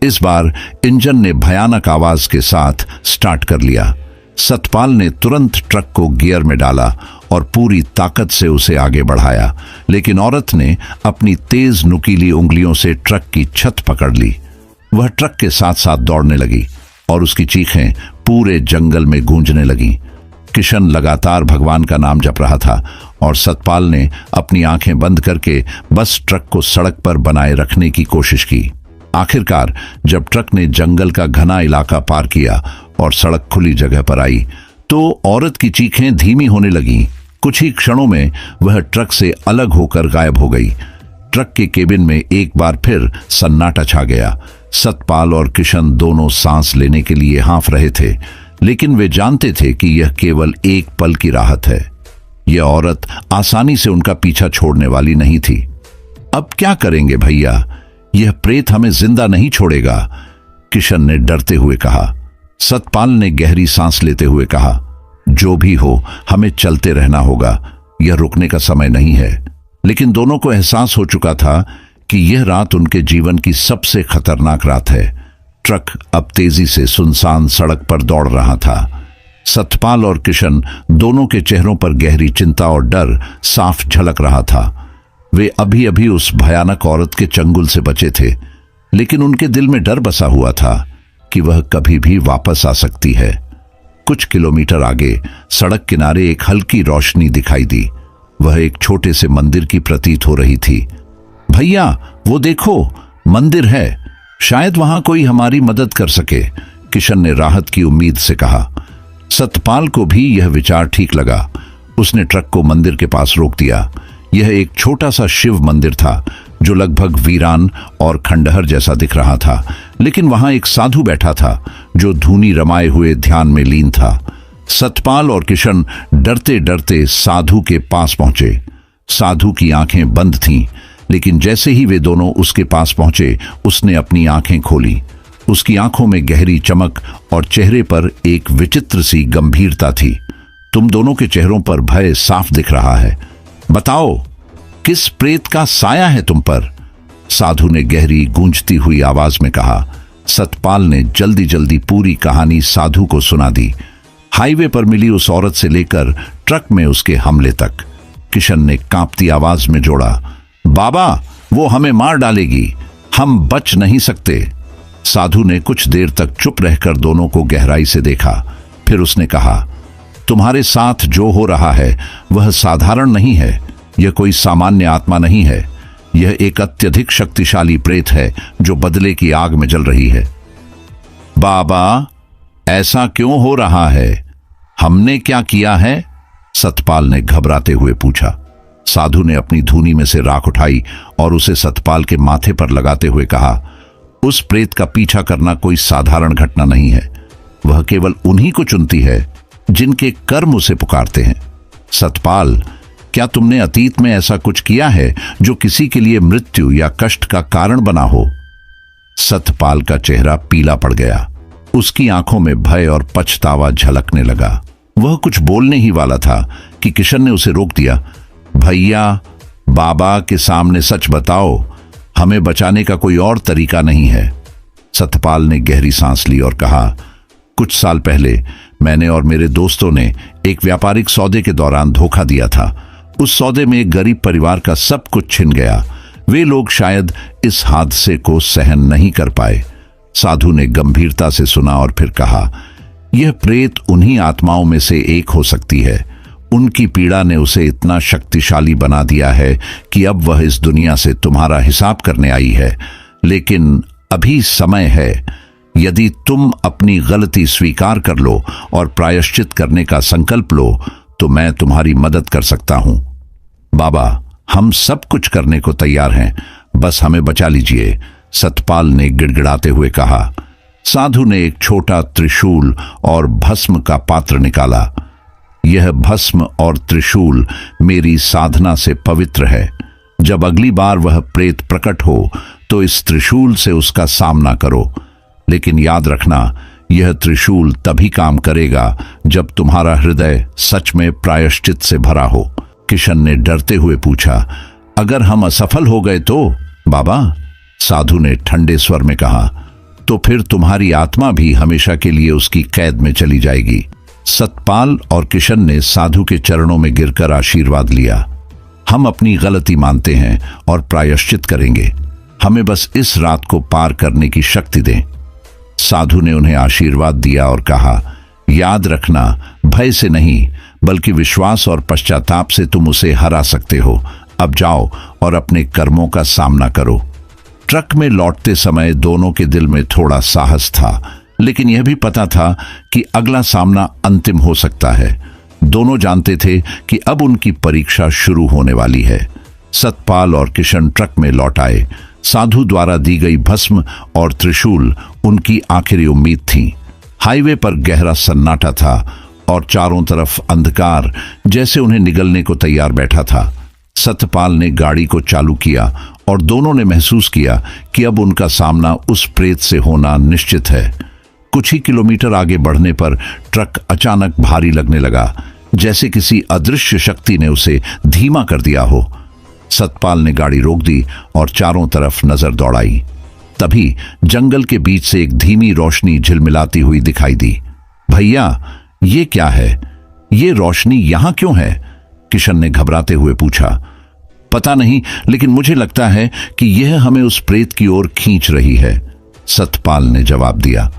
इस बार इंजन ने भयानक आवाज के साथ स्टार्ट कर लिया। सतपाल ने तुरंत ट्रक को गियर में डाला और पूरी ताकत से उसे आगे बढ़ाया, लेकिन औरत ने अपनी तेज नुकीली उंगलियों से ट्रक की छत पकड़ ली। वह ट्रक के साथ साथ दौड़ने लगी। और उसकी चीखें पूरे जंगल में गूंजने लगीं। किशन लगातार भगवान का नाम जप रहा था और सतपाल ने अपनी आंखें बंद करके बस ट्रक को सड़क पर बनाए रखने की कोशिश की। आखिरकार जब ट्रक ने जंगल का घना इलाका पार किया और सड़क खुली जगह पर आई तो औरत की चीखें धीमी होने लगीं। कुछ ही क्षणों में वह ट्रक से अलग होकर गायब हो गई। ट्रक के केबिन में एक बार फिर सन्नाटा छा गया। सतपाल और किशन दोनों सांस लेने के लिए हाँफ रहे थे, लेकिन वे जानते थे कि यह केवल एक पल की राहत है। यह औरत आसानी से उनका पीछा छोड़ने वाली नहीं थी। अब क्या करेंगे भैया, यह प्रेत हमें जिंदा नहीं छोड़ेगा, किशन ने डरते हुए कहा। सतपाल ने गहरी सांस लेते हुए कहा, जो भी हो हमें चलते रहना होगा, यह रुकने का समय नहीं है। लेकिन दोनों को एहसास हो चुका था कि यह रात उनके जीवन की सबसे खतरनाक रात है। ट्रक अब तेजी से सुनसान सड़क पर दौड़ रहा था। सतपाल और किशन दोनों के चेहरों पर गहरी चिंता और डर साफ झलक रहा था। वे अभी अभी उस भयानक औरत के चंगुल से बचे थे, लेकिन उनके दिल में डर बसा हुआ था कि वह कभी भी वापस आ सकती है। कुछ किलोमीटर आगे सड़क किनारे एक हल्की रोशनी दिखाई दी। वह एक छोटे से मंदिर की प्रतीत हो रही थी। भैया वो देखो, मंदिर है, शायद वहां कोई हमारी मदद कर सके, किशन ने राहत की उम्मीद से कहा। सतपाल को भी यह विचार ठीक लगा। उसने ट्रक को मंदिर के पास रोक दिया। यह एक छोटा सा शिव मंदिर था जो लगभग वीरान और खंडहर जैसा दिख रहा था, लेकिन वहां एक साधु बैठा था जो धूनी रमाए हुए ध्यान में लीन था। सतपाल और किशन डरते डरते साधु के पास पहुंचे। साधु की आंखें बंद थीं, लेकिन जैसे ही वे दोनों उसके पास पहुंचे उसने अपनी आंखें खोली। उसकी आंखों में गहरी चमक और चेहरे पर एक विचित्र सी गंभीरता थी। तुम दोनों के चेहरों पर भय साफ दिख रहा है, बताओ किस प्रेत का साया है तुम पर, साधु ने गहरी गूंजती हुई आवाज में कहा। सतपाल ने जल्दी जल्दी पूरी कहानी साधु को सुना दी, हाईवे पर मिली उस औरत से लेकर ट्रक में उसके हमले तक। किशन ने कांपती आवाज में जोड़ा, बाबा वो हमें मार डालेगी, हम बच नहीं सकते। साधु ने कुछ देर तक चुप रहकर दोनों को गहराई से देखा, फिर उसने कहा, तुम्हारे साथ जो हो रहा है वह साधारण नहीं है, यह कोई सामान्य आत्मा नहीं है, यह एक अत्यधिक शक्तिशाली प्रेत है जो बदले की आग में जल रही है। बाबा ऐसा क्यों हो रहा है, हमने क्या किया है, सतपाल ने घबराते हुए पूछा। साधु ने अपनी धूनी में से राख उठाई और उसे सतपाल के माथे पर लगाते हुए कहा, उस प्रेत का पीछा करना कोई साधारण घटना नहीं है, वह केवल उन्हीं को चुनती है जिनके कर्म उसे पुकारते हैं। सतपाल, क्या तुमने अतीत में ऐसा कुछ किया है जो किसी के लिए मृत्यु या कष्ट का कारण बना हो? सतपाल का चेहरा पीला पड़ गया। उसकी आंखों में भय और पछतावा झलकने लगा। वह कुछ बोलने ही वाला था कि किशन ने उसे रोक दिया। भैया, बाबा के सामने सच बताओ, हमें बचाने का कोई और तरीका नहीं है। सतपाल ने गहरी सांस ली और कहा, कुछ साल पहले मैंने और मेरे दोस्तों ने एक व्यापारिक सौदे के दौरान धोखा दिया था। उस सौदे में एक गरीब परिवार का सब कुछ छिन गया। वे लोग शायद इस हादसे को सहन नहीं कर पाए। साधु ने गंभीरता से सुना और फिर कहा, यह प्रेत उन्हीं आत्माओं में से एक हो सकती है। उनकी पीड़ा ने उसे इतना शक्तिशाली बना दिया है कि अब वह इस दुनिया से तुम्हारा हिसाब करने आई है। लेकिन अभी समय है, यदि तुम अपनी गलती स्वीकार कर लो और प्रायश्चित करने का संकल्प लो तो मैं तुम्हारी मदद कर सकता हूं। बाबा, हम सब कुछ करने को तैयार हैं, बस हमें बचा लीजिए, सतपाल ने गिड़गिड़ाते हुए कहा। साधु ने एक छोटा त्रिशूल और भस्म का पात्र निकाला। यह भस्म और त्रिशूल मेरी साधना से पवित्र है। जब अगली बार वह प्रेत प्रकट हो तो इस त्रिशूल से उसका सामना करो, लेकिन याद रखना, यह त्रिशूल तभी काम करेगा जब तुम्हारा हृदय सच में प्रायश्चित से भरा हो। किशन ने डरते हुए पूछा, अगर हम असफल हो गए तो? बाबा, साधु ने ठंडे स्वर में कहा, तो फिर तुम्हारी आत्मा भी हमेशा के लिए उसकी कैद में चली जाएगी। सतपाल और किशन ने साधु के चरणों में गिरकर आशीर्वाद लिया। हम अपनी गलती मानते हैं और प्रायश्चित करेंगे, हमें बस इस रात को पार करने की शक्ति दें। साधु ने उन्हें आशीर्वाद दिया और कहा, याद रखना, भय से नहीं बल्कि विश्वास और पश्चाताप से तुम उसे हरा सकते हो। अब जाओ और अपने कर्मों का सामना करो। ट्रक में लौटते समय दोनों के दिल में थोड़ा साहस था, लेकिन यह भी पता था कि अगला सामना अंतिम हो सकता है। दोनों जानते थे कि अब उनकी परीक्षा शुरू होने वाली है। सतपाल और किशन ट्रक में लौट आए। साधु द्वारा दी गई भस्म और त्रिशूल उनकी आखिरी उम्मीद थी। हाईवे पर गहरा सन्नाटा था और चारों तरफ अंधकार जैसे उन्हें निगलने को तैयार बैठा था। सतपाल ने गाड़ी को चालू किया और दोनों ने महसूस किया कि अब उनका सामना उस प्रेत से होना निश्चित है। कुछ ही किलोमीटर आगे बढ़ने पर ट्रक अचानक भारी लगने लगा, जैसे किसी अदृश्य शक्ति ने उसे धीमा कर दिया हो। सतपाल ने गाड़ी रोक दी और चारों तरफ नजर दौड़ाई। तभी जंगल के बीच से एक धीमी रोशनी झिलमिलाती हुई दिखाई दी। भैया, ये क्या है? ये रोशनी यहां क्यों है? किशन ने घबराते हुए पूछा। पता नहीं, लेकिन मुझे लगता है कि यह हमें उस प्रेत की ओर खींच रही है, सतपाल ने जवाब दिया।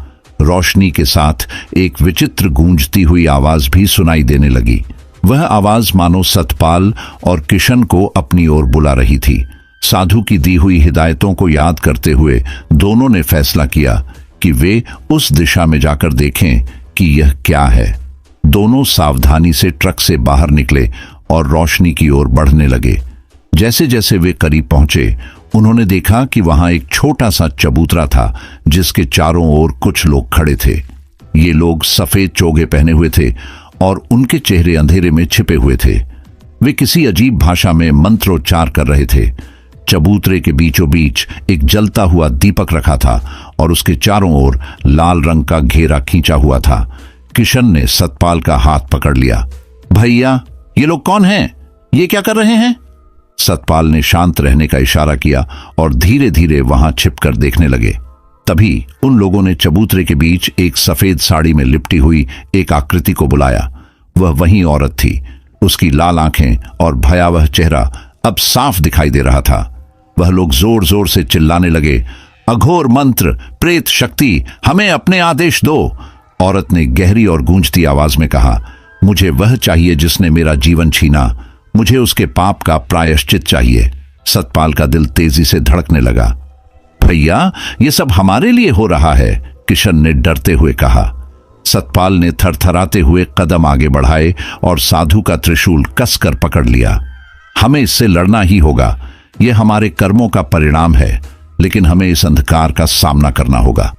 रोशनी के साथ एक विचित्र गूंजती हुई आवाज भी सुनाई देने लगी। वह आवाज मानो सतपाल और किशन को अपनी ओर बुला रही थी। साधु की दी हुई हिदायतों को याद करते हुए दोनों ने फैसला किया कि वे उस दिशा में जाकर देखें कि यह क्या है। दोनों सावधानी से ट्रक से बाहर निकले और रोशनी की ओर बढ़ने लगे। जैसे जैसे वे करीब पहुंचे, उन्होंने देखा कि वहां एक छोटा सा चबूतरा था जिसके चारों ओर कुछ लोग खड़े थे। ये लोग सफेद चोगे पहने हुए थे और उनके चेहरे अंधेरे में छिपे हुए थे। वे किसी अजीब भाषा में मंत्रोच्चार कर रहे थे। चबूतरे के बीचों बीच एक जलता हुआ दीपक रखा था और उसके चारों ओर लाल रंग का घेरा खींचा हुआ था। किशन ने सतपाल का हाथ पकड़ लिया। भैया, ये लोग कौन हैं? ये क्या कर रहे हैं? सतपाल ने शांत रहने का इशारा किया और धीरे धीरे वहां छिपकर देखने लगे। तभी उन लोगों ने चबूतरे के बीच एक सफेद साड़ी में लिपटी हुई एक आकृति को बुलाया। वह वही औरत थी। उसकी लाल आंखें और भयावह चेहरा अब साफ दिखाई दे रहा था। वह लोग जोर जोर से चिल्लाने लगे, अघोर मंत्र, प्रेत शक्ति, हमें अपने आदेश दो। औरत ने गहरी और गूंजती आवाज में कहा, मुझे वह चाहिए जिसने मेरा जीवन छीना। मुझे उसके पाप का प्रायश्चित चाहिए। सतपाल का दिल तेजी से धड़कने लगा। भैया, ये सब हमारे लिए हो रहा है, किशन ने डरते हुए कहा। सतपाल ने थरथराते हुए कदम आगे बढ़ाए और साधु का त्रिशूल कसकर पकड़ लिया। हमें इससे लड़ना ही होगा। यह हमारे कर्मों का परिणाम है, लेकिन हमें इस अंधकार का सामना करना होगा।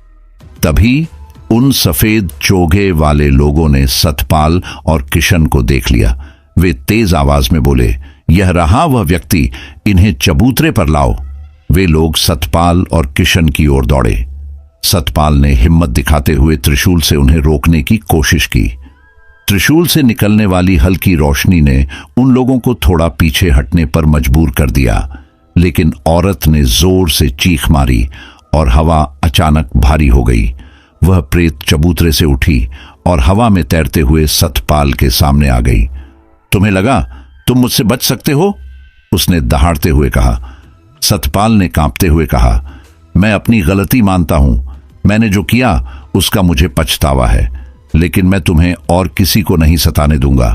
तभी उन सफेद चोगे वाले लोगों ने सतपाल और किशन को देख लिया। वे तेज आवाज में बोले, यह रहा वह व्यक्ति, इन्हें चबूतरे पर लाओ। वे लोग सतपाल और किशन की ओर दौड़े। सतपाल ने हिम्मत दिखाते हुए त्रिशूल से उन्हें रोकने की कोशिश की। त्रिशूल से निकलने वाली हल्की रोशनी ने उन लोगों को थोड़ा पीछे हटने पर मजबूर कर दिया, लेकिन औरत ने जोर से चीख मारी और हवा अचानक भारी हो गई। वह प्रेत चबूतरे से उठी और हवा में तैरते हुए सतपाल के सामने आ गई। तुम्हें लगा तुम मुझसे बच सकते हो? उसने दहाड़ते हुए कहा। सतपाल ने कांपते हुए कहा, मैं अपनी गलती मानता हूं। मैंने जो किया उसका मुझे पछतावा है, लेकिन मैं तुम्हें और किसी को नहीं सताने दूंगा।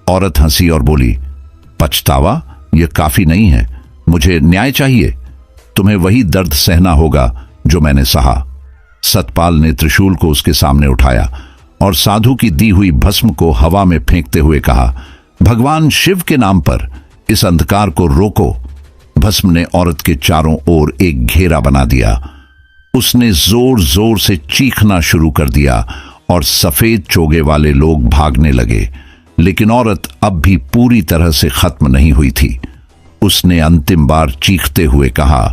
औरत हंसी और बोली, पछतावा? यह काफी नहीं है। मुझे न्याय चाहिए। तुम्हें वही दर्द सहना होगा जो मैंने सहा। सतपाल ने त्रिशूल को उसके सामने उठाया और साधु की दी हुई भस्म को हवा में फेंकते हुए कहा, भगवान शिव के नाम पर इस अंधकार को रोको। भस्म ने औरत के चारों ओर एक घेरा बना दिया। उसने जोर जोर से चीखना शुरू कर दिया और सफेद चोगे वाले लोग भागने लगे, लेकिन औरत अब भी पूरी तरह से खत्म नहीं हुई थी। उसने अंतिम बार चीखते हुए कहा,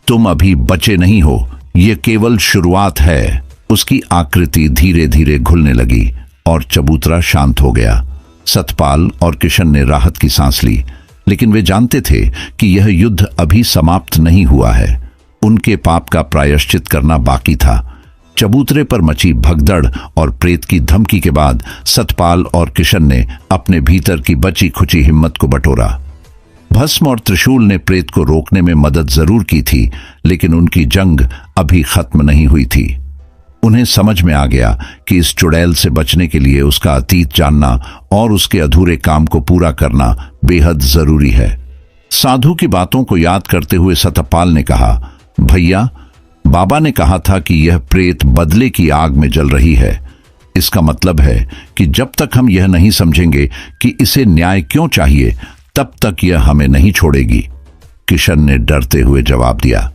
तुम अभी बचे नहीं हो, यह केवल शुरुआत है। उसकी आकृति धीरे धीरे घुलने लगी और चबूतरा शांत हो गया। सतपाल और किशन ने राहत की सांस ली, लेकिन वे जानते थे कि यह युद्ध अभी समाप्त नहीं हुआ है। उनके पाप का प्रायश्चित करना बाकी था। चबूतरे पर मची भगदड़ और प्रेत की धमकी के बाद सतपाल और किशन ने अपने भीतर की बची खुची हिम्मत को बटोरा। भस्म और त्रिशूल ने प्रेत को रोकने में मदद जरूर की थी, लेकिन उनकी जंग अभी खत्म नहीं हुई थी। उन्हें समझ में आ गया कि इस चुड़ैल से बचने के लिए उसका अतीत जानना और उसके अधूरे काम को पूरा करना बेहद जरूरी है। साधु की बातों को याद करते हुए सतपाल ने कहा, भैया, बाबा ने कहा था कि यह प्रेत बदले की आग में जल रही है। इसका मतलब है कि जब तक हम यह नहीं समझेंगे कि इसे न्याय क्यों चाहिए, तब तक यह हमें नहीं छोड़ेगी। किशन ने डरते हुए जवाब दिया,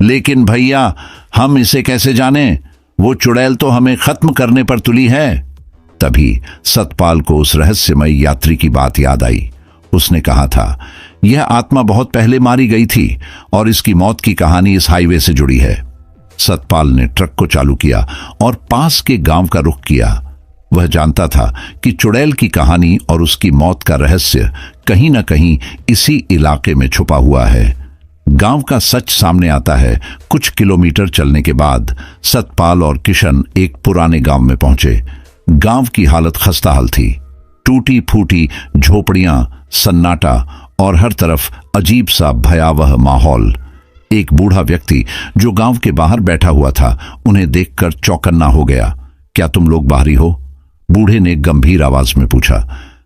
लेकिन भैया, हम इसे कैसे जानें? वो चुड़ैल तो हमें खत्म करने पर तुली है। तभी सतपाल को उस रहस्यमय यात्री की बात याद आई। उसने कहा था, यह आत्मा बहुत पहले मारी गई थी और इसकी मौत की कहानी इस हाईवे से जुड़ी है। सतपाल ने ट्रक को चालू किया और पास के गांव का रुख किया। वह जानता था कि चुड़ैल की कहानी और उसकी मौत का रहस्य कहीं न कहीं इसी इलाके में छुपा हुआ है। गांव का सच सामने आता है। कुछ किलोमीटर चलने के बाद सतपाल और किशन एक पुराने गांव में पहुंचे। गांव की हालत खस्ताहाल थी। टूटी फूटी झोपड़ियां, सन्नाटा और हर तरफ अजीब सा भयावह माहौल। एक बूढ़ा व्यक्ति जो गांव के बाहर बैठा हुआ था, उन्हें देखकर चौकन्ना हो गया। क्या तुम लोग बाहरी हो? बूढ़े ने गंभीर आवाज में पूछा।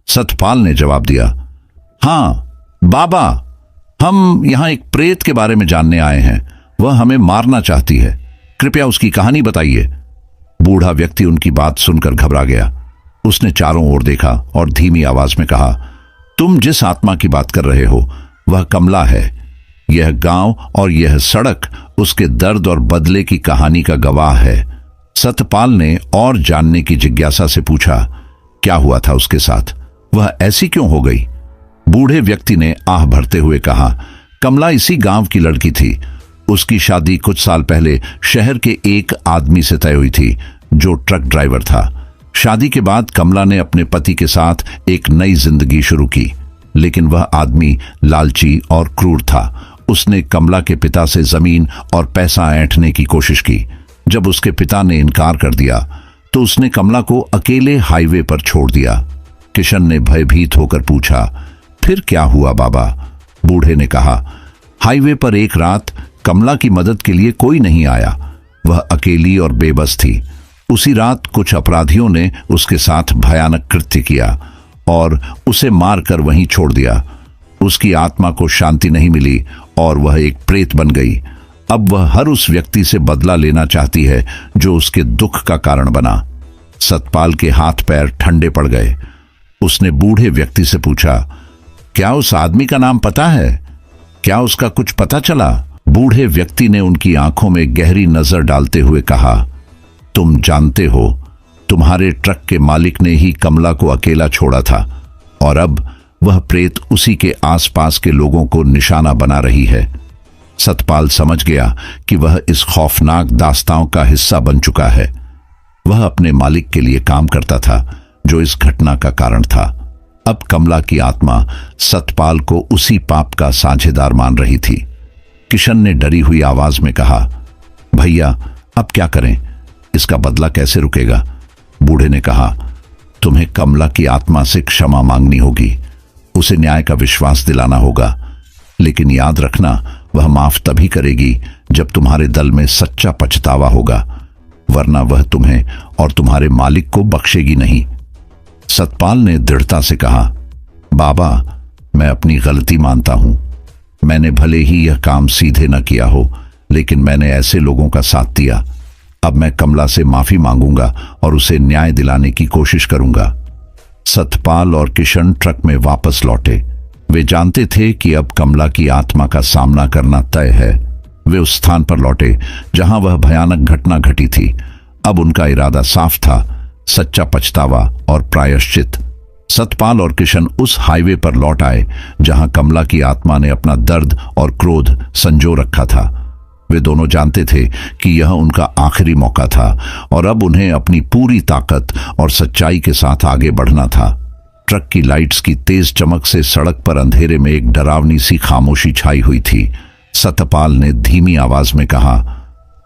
सतपाल ने जवाब दिया, हाँ बाबा, हम यहां एक प्रेत के बारे में जानने आए हैं। वह हमें मारना चाहती है। कृपया उसकी कहानी बताइए। बूढ़ा व्यक्ति उनकी बात सुनकर घबरा गया। उसने चारों ओर देखा और धीमी आवाज में कहा, तुम जिस आत्मा की बात कर रहे हो वह कमला है। यह गांव और यह सड़क उसके दर्द और बदले की कहानी का गवाह है। सतपाल ने और जानने की जिज्ञासा से पूछा, क्या हुआ था उसके साथ? वह ऐसी क्यों हो गई? बूढ़े व्यक्ति ने आह भरते हुए कहा, कमला इसी गांव की लड़की थी। उसकी शादी कुछ साल पहले शहर के एक आदमी से तय हुई थी जो ट्रक ड्राइवर था। शादी के बाद कमला ने अपने पति के साथ एक नई जिंदगी शुरू की, लेकिन वह आदमी लालची और क्रूर था। उसने कमला के पिता से जमीन और पैसा ऐंठने की कोशिश की। जब उसके पिता ने इनकार कर दिया तो उसने कमला को अकेले हाईवे पर छोड़ दिया। किशन ने भयभीत होकर पूछा, फिर क्या हुआ बाबा? बूढ़े ने कहा, हाईवे पर एक रात कमला की मदद के लिए कोई नहीं आया। वह अकेली और बेबस थी। उसी रात कुछ अपराधियों ने उसके साथ भयानक कृत्य किया और उसे मारकर वहीं छोड़ दिया। उसकी आत्मा को शांति नहीं मिली और वह एक प्रेत बन गई। अब वह हर उस व्यक्ति से बदला लेना चाहती है जो उसके दुख का कारण बना। सतपाल के हाथ पैर ठंडे पड़ गए। उसने बूढ़े व्यक्ति से पूछा, क्या उस आदमी का नाम पता है? क्या उसका कुछ पता चला? बूढ़े व्यक्ति ने उनकी आंखों में गहरी नजर डालते हुए कहा, तुम जानते हो, तुम्हारे ट्रक के मालिक ने ही कमला को अकेला छोड़ा था और अब वह प्रेत उसी के आसपास के लोगों को निशाना बना रही है। सतपाल समझ गया कि वह इस खौफनाक दास्तां का हिस्सा बन चुका है। वह अपने मालिक के लिए काम करता था जो इस घटना का कारण था। अब कमला की आत्मा सतपाल को उसी पाप का साझेदार मान रही थी। किशन ने डरी हुई आवाज में कहा, भैया, अब क्या करें? इसका बदला कैसे रुकेगा? बूढ़े ने कहा, तुम्हें कमला की आत्मा से क्षमा मांगनी होगी। उसे न्याय का विश्वास दिलाना होगा, लेकिन याद रखना, वह माफ तभी करेगी जब तुम्हारे दिल में सच्चा पछतावा होगा, वरना वह तुम्हें और तुम्हारे मालिक को बख्शेगी नहीं। सतपाल ने दृढ़ता से कहा, बाबा, मैं अपनी गलती मानता हूं। मैंने भले ही यह काम सीधे न किया हो, लेकिन मैंने ऐसे लोगों का साथ दिया। अब मैं कमला से माफी मांगूंगा और उसे न्याय दिलाने की कोशिश करूंगा। सतपाल और किशन ट्रक में वापस लौटे। वे जानते थे कि अब कमला की आत्मा का सामना करना तय है। वे उस स्थान पर लौटे जहां वह भयानक घटना घटी थी। अब उनका इरादा साफ था, सच्चा पछतावा और प्रायश्चित। सतपाल और किशन उस हाईवे पर लौट आए जहां कमला की आत्मा ने अपना दर्द और क्रोध संजो रखा था। वे दोनों जानते थे कि यह उनका आखिरी मौका था और अब उन्हें अपनी पूरी ताकत और सच्चाई के साथ आगे बढ़ना था। ट्रक की लाइट्स की तेज चमक से सड़क पर अंधेरे में एक डरावनी सी खामोशी छाई हुई थी। सतपाल ने धीमी आवाज में कहा,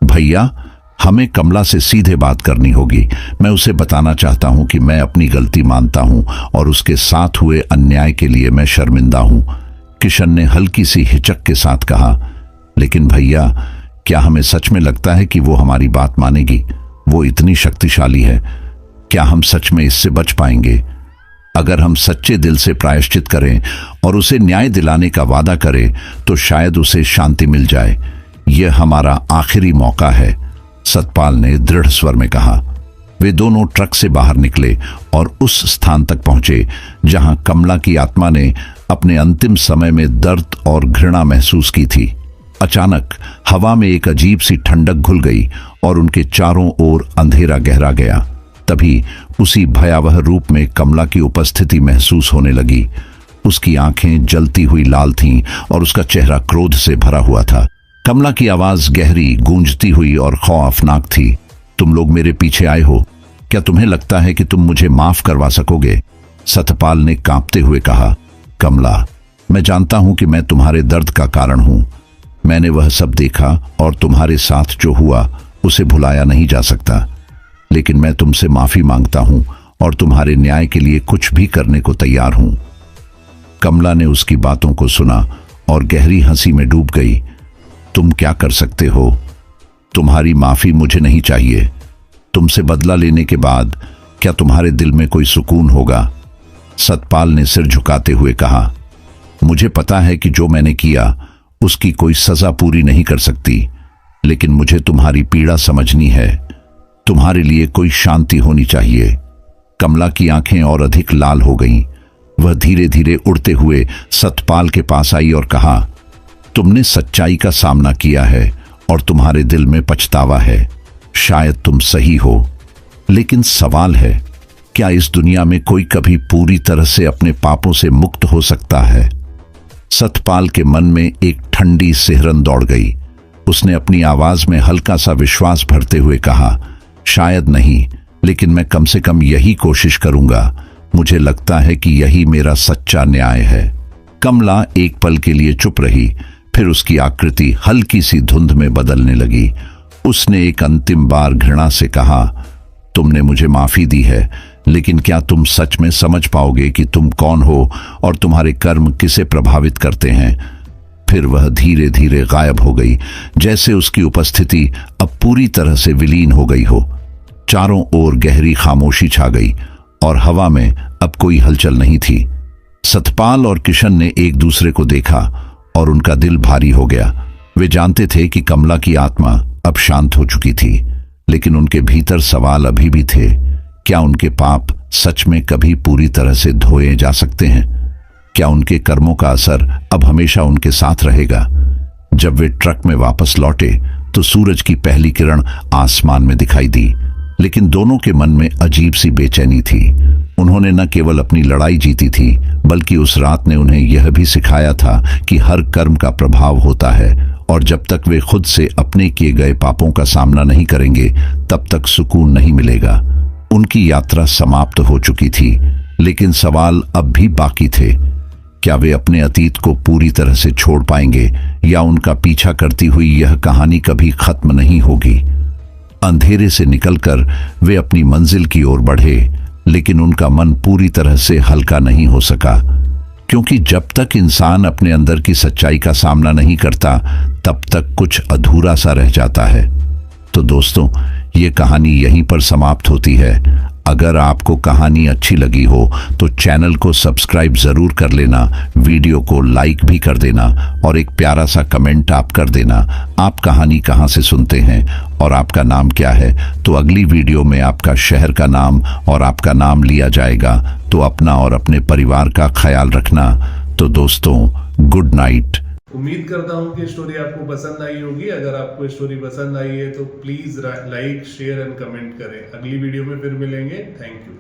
भैया, हमें कमला से सीधे बात करनी होगी। मैं उसे बताना चाहता हूं कि मैं अपनी गलती मानता हूं और उसके साथ हुए अन्याय के लिए मैं शर्मिंदा हूं। किशन ने हल्की सी हिचक के साथ कहा, लेकिन भैया, क्या हमें सच में लगता है कि वो हमारी बात मानेगी? वो इतनी शक्तिशाली है, क्या हम सच में इससे बच पाएंगे? अगर हम सच्चे दिल से प्रायश्चित करें और उसे न्याय दिलाने का वादा करें तो शायद उसे शांति मिल जाए। यह हमारा आखिरी मौका है, सतपाल ने दृढ़ स्वर में कहा। वे दोनों ट्रक से बाहर निकले और उस स्थान तक पहुंचे जहां कमला की आत्मा ने अपने अंतिम समय में दर्द और घृणा महसूस की थी। अचानक हवा में एक अजीब सी ठंडक घुल गई और उनके चारों ओर अंधेरा गहरा गया। तभी उसी भयावह रूप में कमला की उपस्थिति महसूस होने लगी। उसकी आंखें जलती हुई लाल थीं और उसका चेहरा क्रोध से भरा हुआ था। कमला की आवाज गहरी, गूंजती हुई और खौफनाक थी। तुम लोग मेरे पीछे आए हो, क्या तुम्हें लगता है कि तुम मुझे माफ करवा सकोगे? सतपाल ने कांपते हुए कहा। कमला, मैं जानता हूं कि मैं तुम्हारे दर्द का कारण हूं। मैंने वह सब देखा और तुम्हारे साथ जो हुआ उसे भुलाया नहीं जा सकता, लेकिन मैं तुमसे माफी मांगता हूं और तुम्हारे न्याय के लिए कुछ भी करने को तैयार हूं। कमला ने उसकी बातों को सुना और गहरी हंसी में डूब गई। तुम क्या कर सकते हो? तुम्हारी माफी मुझे नहीं चाहिए। तुमसे बदला लेने के बाद क्या तुम्हारे दिल में कोई सुकून होगा? सतपाल ने सिर झुकाते हुए कहा। मुझे पता है कि जो मैंने किया उसकी कोई सजा पूरी नहीं कर सकती, लेकिन मुझे तुम्हारी पीड़ा समझनी है। तुम्हारे लिए कोई शांति होनी चाहिए। कमला की आंखें और अधिक लाल हो गईं। वह धीरे धीरे उड़ते हुए सतपाल के पास आई और कहा, तुमने सच्चाई का सामना किया है और तुम्हारे दिल में पछतावा है। शायद तुम सही हो, लेकिन सवाल है, क्या इस दुनिया में कोई कभी पूरी तरह से अपने पापों से मुक्त हो सकता है? सतपाल के मन में एक ठंडी सिहरन दौड़ गई। उसने अपनी आवाज में हल्का सा विश्वास भरते हुए कहा, शायद नहीं, लेकिन मैं कम से कम यही कोशिश करूंगा। मुझे लगता है कि यही मेरा सच्चा न्याय है। कमला एक पल के लिए चुप रही, फिर उसकी आकृति हल्की सी धुंध में बदलने लगी। उसने एक अंतिम बार घृणा से कहा, तुमने मुझे माफी दी है, लेकिन क्या तुम सच में समझ पाओगे कि तुम कौन हो और तुम्हारे कर्म किसे प्रभावित करते हैं? फिर वह धीरे धीरे गायब हो गई, जैसे उसकी उपस्थिति अब पूरी तरह से विलीन हो गई हो। चारों ओर गहरी खामोशी छा गई और हवा में अब कोई हलचल नहीं थी। सतपाल और किशन ने एक दूसरे को देखा और उनका दिल भारी हो गया। वे जानते थे कि कमला की आत्मा अब शांत हो चुकी थी, लेकिन उनके भीतर सवाल अभी भी थे। क्या उनके पाप सच में कभी पूरी तरह से धोए जा सकते हैं? क्या उनके कर्मों का असर अब हमेशा उनके साथ रहेगा? जब वे ट्रक में वापस लौटे तो सूरज की पहली किरण आसमान में दिखाई दी, लेकिन दोनों के मन में अजीब सी बेचैनी थी। उन्होंने न केवल अपनी लड़ाई जीती थी, बल्कि उस रात ने उन्हें यह भी सिखाया था कि हर कर्म का प्रभाव होता है और जब तक वे खुद से अपने किए गए पापों का सामना नहीं करेंगे, तब तक सुकून नहीं मिलेगा। उनकी यात्रा समाप्त हो चुकी थी, लेकिन सवाल अब भी बाकी थे। क्या वे अपने अतीत को पूरी तरह से छोड़ पाएंगे या उनका पीछा करती हुई यह कहानी कभी खत्म नहीं होगी? अंधेरे से निकलकर वे अपनी मंजिल की ओर बढ़े, लेकिन उनका मन पूरी तरह से हल्का नहीं हो सका, क्योंकि जब तक इंसान अपने अंदर की सच्चाई का सामना नहीं करता, तब तक कुछ अधूरा सा रह जाता है। तो दोस्तों, ये कहानी यहीं पर समाप्त होती है। अगर आपको कहानी अच्छी लगी हो तो चैनल को सब्सक्राइब जरूर कर लेना, वीडियो को लाइक भी कर देना और एक प्यारा सा कमेंट आप कर देना। आप कहानी कहाँ से सुनते हैं और आपका नाम क्या है, तो अगली वीडियो में आपका शहर का नाम और आपका नाम लिया जाएगा। तो अपना और अपने परिवार का ख्याल रखना। तो दोस्तों, गुड नाइट। उम्मीद करता हूँ कि स्टोरी आपको पसंद आई होगी। अगर आपको स्टोरी पसंद आई है तो please like, share and comment करें। अगली वीडियो में फिर मिलेंगे। Thank you.